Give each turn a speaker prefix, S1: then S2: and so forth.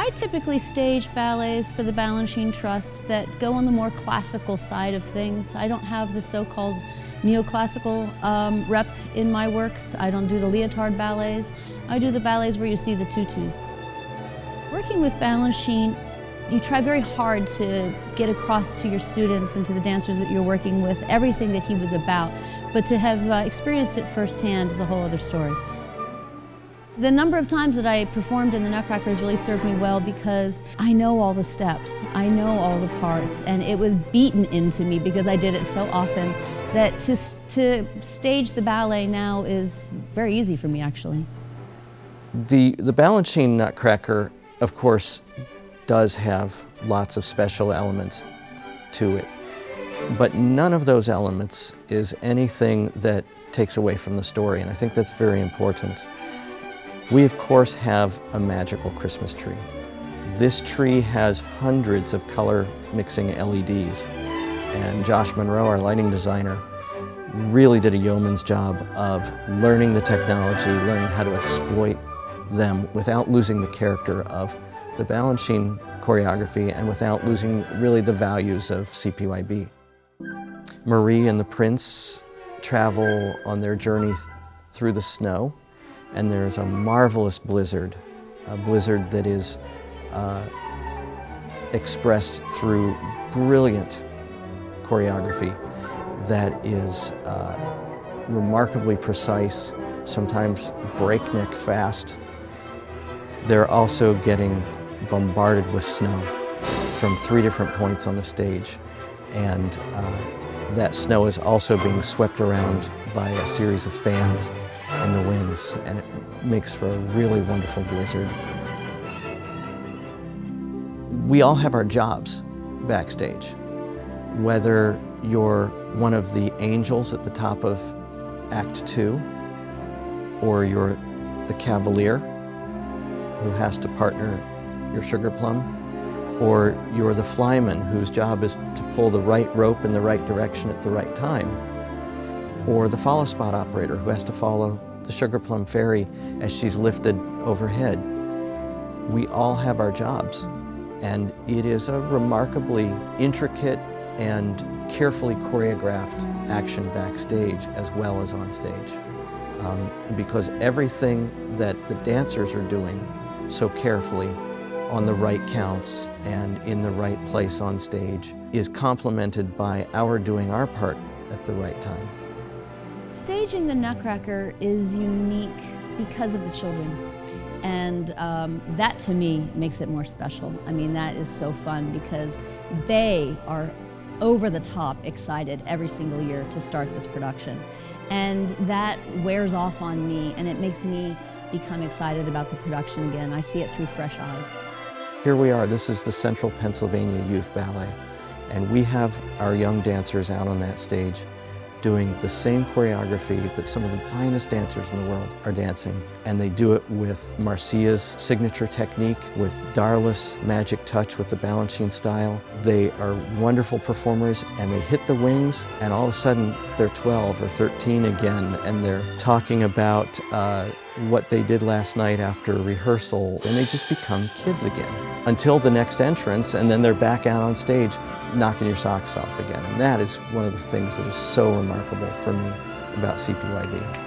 S1: I typically stage ballets for the Balanchine Trust that go on the more classical side of things. I don't have the so-called neoclassical rep in my works. I don't do the leotard ballets. I do the ballets where you see the tutus. Working with Balanchine, you try very hard to get across to your students and to the dancers that you're working with everything that he was about, but to have experienced it firsthand is a whole other story. The number of times that I performed in the Nutcracker has really served me well because I know all the steps, I know all the parts, and it was beaten into me because I did it so often that to stage the ballet now is very easy for me, actually.
S2: The Balanchine Nutcracker, of course, does have lots of special elements to it, but none of those elements is anything that takes away from the story, and I think that's very important. We, of course, have a magical Christmas tree. This tree has hundreds of color mixing LEDs, and Josh Monroe, our lighting designer, really did a yeoman's job of learning the technology, learning how to exploit them without losing the character of the Balanchine choreography and without losing really the values of CPYB. Marie and the Prince travel on their journey through the snow, and there's a marvelous blizzard, a blizzard that is expressed through brilliant choreography that is remarkably precise, sometimes breakneck fast. They're also getting bombarded with snow from 3 different points on the stage, and that snow is also being swept around by a series of fans in the wings, and it makes for a really wonderful blizzard. We all have our jobs backstage, whether you're one of the angels at the top of Act 2, or you're the cavalier who has to partner your sugar plum, or you're the flyman whose job is to pull the right rope in the right direction at the right time, or the follow spot operator who has to follow the sugar plum fairy as she's lifted overhead. We all have our jobs, and it is a remarkably intricate and carefully choreographed action backstage as well as on stage, because everything that the dancers are doing so carefully on the right counts and in the right place on stage is complemented by our doing our part at the right time.
S1: Staging the Nutcracker is unique because of the children, and that to me makes it more special. I mean, that is so fun because they are over the top excited every single year to start this production, and that wears off on me, and it makes me become excited about the production again. I see it through fresh eyes.
S2: Here we are. This is the Central Pennsylvania Youth Ballet, and we have our young dancers out on that stage doing the same choreography that some of the finest dancers in the world are dancing. And they do it with Marcia's signature technique, with Darla's magic touch with the Balanchine style. They are wonderful performers, and they hit the wings, and all of a sudden they're 12 or 13 again, and they're talking about what they did last night after rehearsal, and they just become kids again until the next entrance, and then they're back out on stage knocking your socks off again. And that is one of the things that is so remarkable for me about CPYB.